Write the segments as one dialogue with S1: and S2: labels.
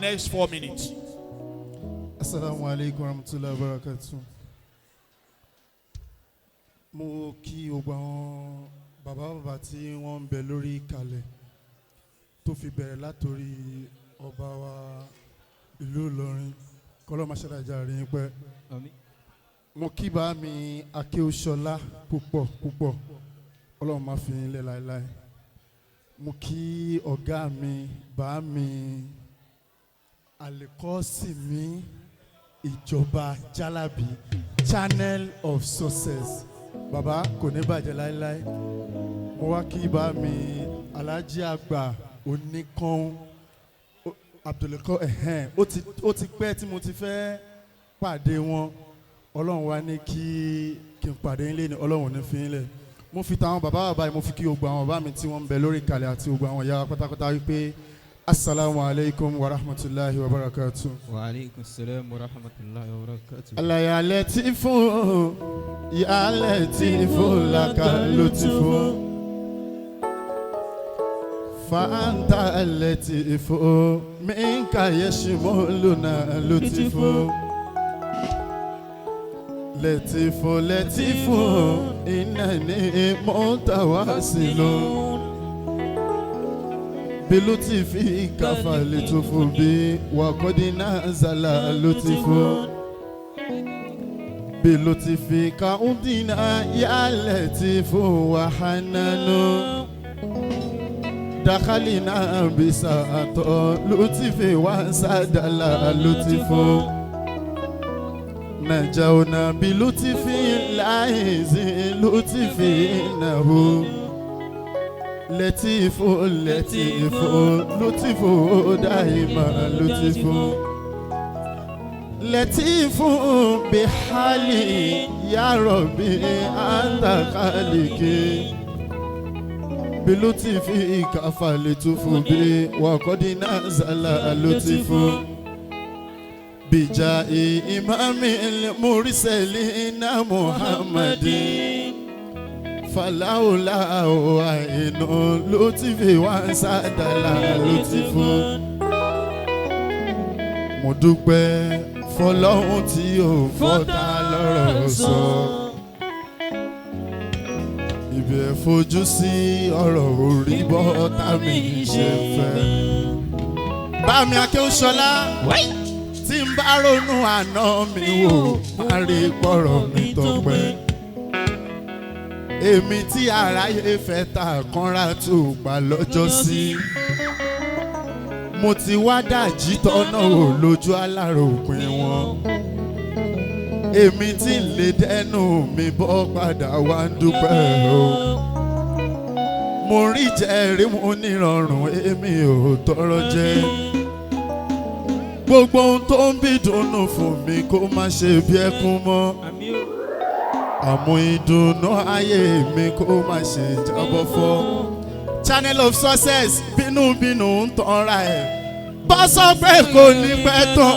S1: Next 4 minutes.
S2: Assalamu alaikum warahmatullahi wabarakatuh. Mo kí gbogbo àwọn bàbá tí wọ́n ń bẹ lórí ìkàlẹ̀ tó fi bẹ̀rẹ̀ látòrí ọba wa ìlú Ìlọrin kọ́lọ́ máa ṣàdájà rí yín pẹ́. Mo kí bá mi Akéwùsọlá púpọ̀ Ọlọ́run máa fi yín lẹ̀ láéláé. Mo kí ọ̀gá mi bá mi Àlẹ́kọ́sì mi ìjọba Jalabi Channel of Success. Bàbá kò ní bàjẹ́ láéláé. Mo wá kí bá mi Alhaji àgbà Oníkan Abdulkọ ó ti pẹ́ tí mo ti fẹ́ pàdé wọn. Ọlọ́run wá ní kí n pàdé yín lé ní Ọlọ́run ní fi yín lẹ̀. Mo fi tàwọn bàbá yìí mo fi kí gbogbo àwọn bàbá mi tí wọ́n ń bẹ lórí ìkàlẹ̀ àti gbogbo àwọn ìyá pátápátá wípé Assalamu alaikum wa rahmatullahi wa barakatuh.
S3: Wa alaikum salam wa rahmatullahi wa barakatuh.
S2: Allah ya latifu, ya latifu laka lutifu. Fa anta latifu, minka yashmuluna lutifu. Latifu, innani mutawassilun. Bilutifi kafa litufu bi wakodina zala lutifu bilutifi kaudina ya latifu wa hananu dakhalina bisato lutifi wa sadala lutifu najawna bilutifi laizi lutifi nahu Latifu, lutifu, daima lutifu. Latifu bihali ya Rabbi anta khaliki. Bilutifi kafa litufu bi wa kodina zala lutifu. Bijai imamil mursalina Muhammadin. Falaula wa inu lutifi wa sadala lutifu. Mo dúpẹ́ f'Ọlọ́run tí ó fọ́ta lọ́rọ̀ sọ. Ibi ẹ fojú sí ọ̀rọ̀ orí bọ́ta mi ṣe fẹ́. Bá mi Akéwùsọlá tí ń bá ronú àná mi wò má rí pọ̀rọ̀ mi tọpẹ́. Èmi tí aráyé fẹ́ ta kánra tó gbà lọ́jọ́ sí. Mo ti wá dàjí tọ́nà ò lójú aláròpin wọn. Èmi tí ń lè dẹ́nu mi bọ́ padà wá ń dúpẹ́ o. Mo rí jẹ́rí mo nírọ̀rùn èmi ò tọrọ jẹ. Gbogbo ohun tó ń bí dùnnú fún mi kó má ṣe bí ẹkún mọ́. Àmọ́ ìdùnnú ayé mi kó má ṣe jábọ́ fọ́. Channel of Success bínúbínú ń tanra ẹ̀. Bọ́ sọ pé kò ní pẹ́ tán.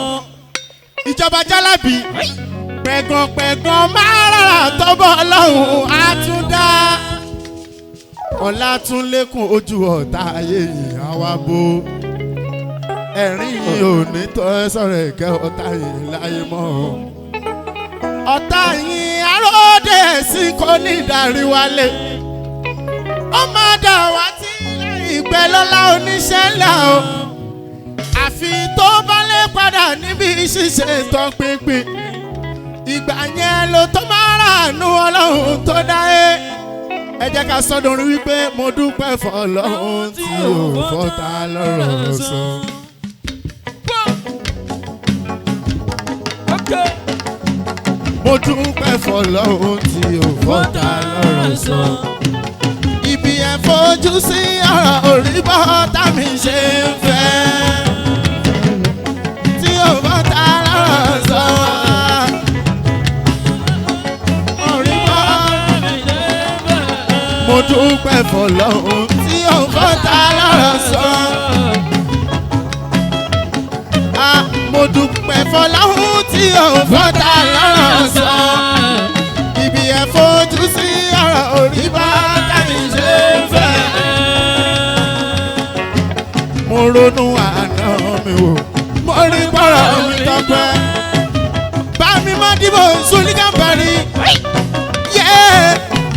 S2: Ìjọba Jalabi pẹ̀gàn máa rà tọ́bọ̀ Ọlọ́run á tún dá. Ọlá tún lékún ojú ọ̀tá ayé yìí á wá bó. Ẹ̀rín yìí ò ní tọ́ sọ̀rọ̀ ẹ̀kẹ́ ọ̀tá yìí láyé mọ́. Ọ̀tá yìí aróde sí kò ní ìdarí wálé. Ó máa dà wá tí ìpẹ́ lọ́lá oníṣẹ́ ńlá o. Àfi tó bá lè padà níbi ṣíṣe tọpinpin. Ìgbà yẹn ló tó máa ràánú Ọlọ́run tó dáyé. Ẹ jẹ́ ká sọ́dọ̀rin wípé mo dúpẹ́ f'Ọlọ́run tí ò fọ́ta lọ́rọ̀ sọ. Mo dúpẹ́ f'Ọlọ́run tí ò fọ́ta lọ́rọ̀ sọ. Ibi ẹ fojú sí ọ̀rọ̀ orí bọ́tà mi ṣe ń fẹ́. Tí ò fọ́ta lọ́rọ̀ sọ. Orí bọ́tà mi ṣe ń fẹ́. Mo dúpẹ́ f'Ọlọ́run tí ò fọ́ta lọ́rọ̀ sọ. Mo dúpẹ́ f'Ọlọ́run tí ò fọ́ta lọ́rọ̀ sọ. Ibi ẹ fojú sí ọ̀rọ̀ orí bọ́tà mi ṣe ń fẹ́. Mo ronú àná mi wò mo rí bọ́rọ̀ mi tọpẹ́. Bá mi má dìbò Sulika Bari.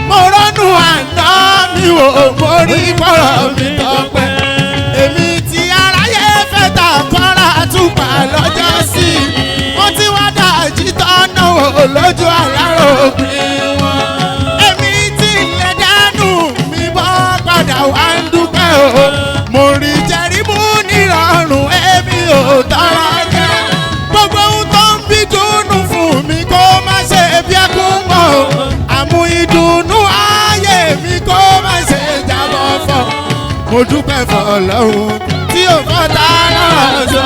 S2: Mo rọ́nu àná mi wò, mo rí bọ́rọ̀ mi tọpẹ́. Èmi tí aráyé fẹ́ ta kọ́ra àtúpà lọ́jọ́ sí. Mo ti wá dájú tọ́nà wò lójú àlárò òpin wọn. Èmi tí ilé dánú mi bọ́ padà wá ń dúpẹ́ o. Mo rí jẹ́rìmú nírọ̀rùn èmi ò tọrọ jẹ́. Gbogbo ohun tó ń bí dùnnú fún mi kó má ṣe bí ẹkún mọ́. Àmú ìdùnnú ayé mi kó má ṣe jábọ́ fọ́. Mo dúpẹ́ f'Ọlọ́run tí ò fọ́ ta lọ́rọ̀ sọ.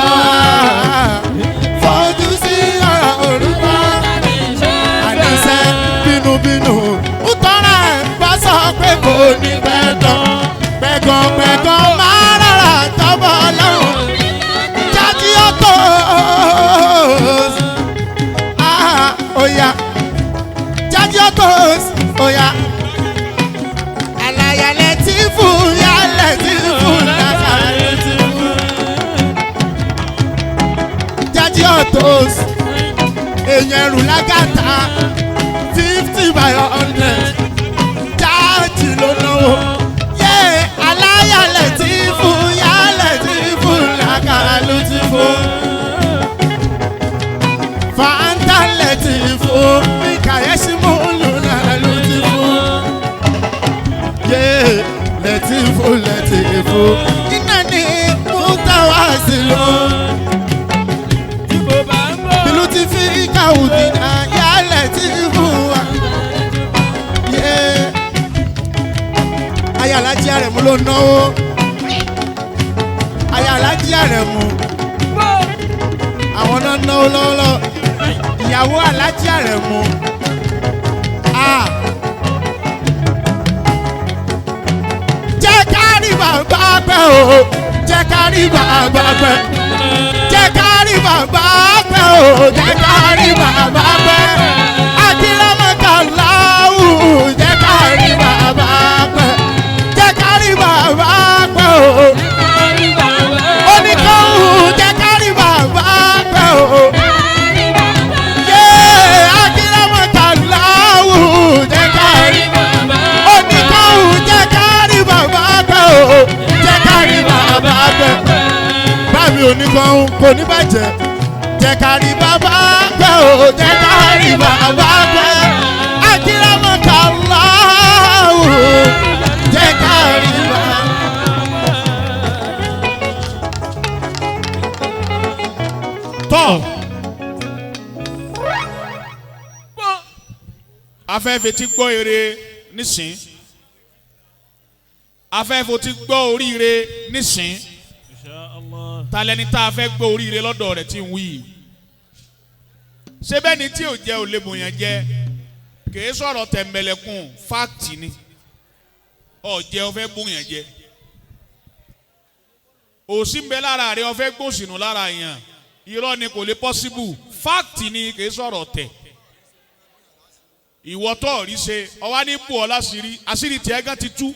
S2: Fojú sí ọ̀rọ̀ orúkọ. Àníṣe bínúbínú ó tọ́ra ẹ̀ bá sọ pé kò ní pẹ́ tán. Pẹ̀gàn máa rárá tọ́bọ̀ lọ́rùn. Jájí ọ̀tọ̀ oya. Jájí ọ̀tọ̀ oya. Àlàyé tí fún yálẹ̀ tí fún lákàlẹ̀ tí fún. Jájí ọ̀tọ̀ èèyàn ẹrù lágàtà 50 by 100. Jájí ló náwó. Aláyàlẹ̀ tí fún yálẹ̀ tí fún lákàlẹ̀ tí fún. Fàǹtálẹ̀ tí fún mi kàyẹ́sí mú lùnà lù tí fún. Lẹ́tìfù iná ní mútàwá sí lọ. Ìlú ti fi káwù dìnnà yá lẹ́tìfù wa. Aya Alhaji Aremu ló náwó. Aya Alhaji Aremu àwọn náà náwó lọ́wọ́lọ́wọ́. Ìyàwó Alhaji Aremu. Jẹ́ ká rí bàbá pẹ́ o, jẹ́ ká rí bàbá pẹ́. Jẹ́ ká rí bàbá pẹ́ o, jẹ́ ká rí bàbá pẹ́. Akílámọ̀ká láwù, jẹ́ ká rí bàbá pẹ́. Jẹ́ ká rí bàbá pẹ́ o. Oníkàwù jẹ́ ká rí bàbá pẹ́ o. Akílámọ̀ká láwù, jẹ́ ká rí bàbá pẹ́. Oníkàwù jẹ́ ká rí bàbá pẹ́ o. Jẹ́ ká rí bàbá pẹ́. Bámi oníkan kò ní bàjẹ́. Jẹ́ ká rí bàbá pẹ́ o. Jẹ́ ká rí bàbá pẹ́. Akílámọ̀ká láwù, jẹ́ ká rí bàbá. Tọ́ afẹ́fẹ́ ti gbọ́ ire nísìn. Afẹ́fẹ́ ti gbọ́ oríire nísìn. Talẹ́ni tá a fẹ́ gbọ́ oríire lọ́dọ̀ rẹ̀ tí ń wí. Ṣé bẹ́ẹ̀ ni tí ò jẹ́ ò lè bòyàn jẹ́? Kìí sọ̀rọ̀ tẹ̀m̀bẹ̀lẹ̀kùn fáàtì ni. Ọ̀jẹ̀ ó fẹ́ bòyàn jẹ́. Òsì ń bẹ lára rẹ̀ ó fẹ́ gbòsìnù lára yàn. Irọ́ ni kò lè pọ́síbù. Fáàtì ni kìí sọ̀rọ̀ tẹ̀. Ìwọ tó rí ṣe ọwá ní bù ọ láṣìírí àṣírí tiẹ̀ gan ti tú.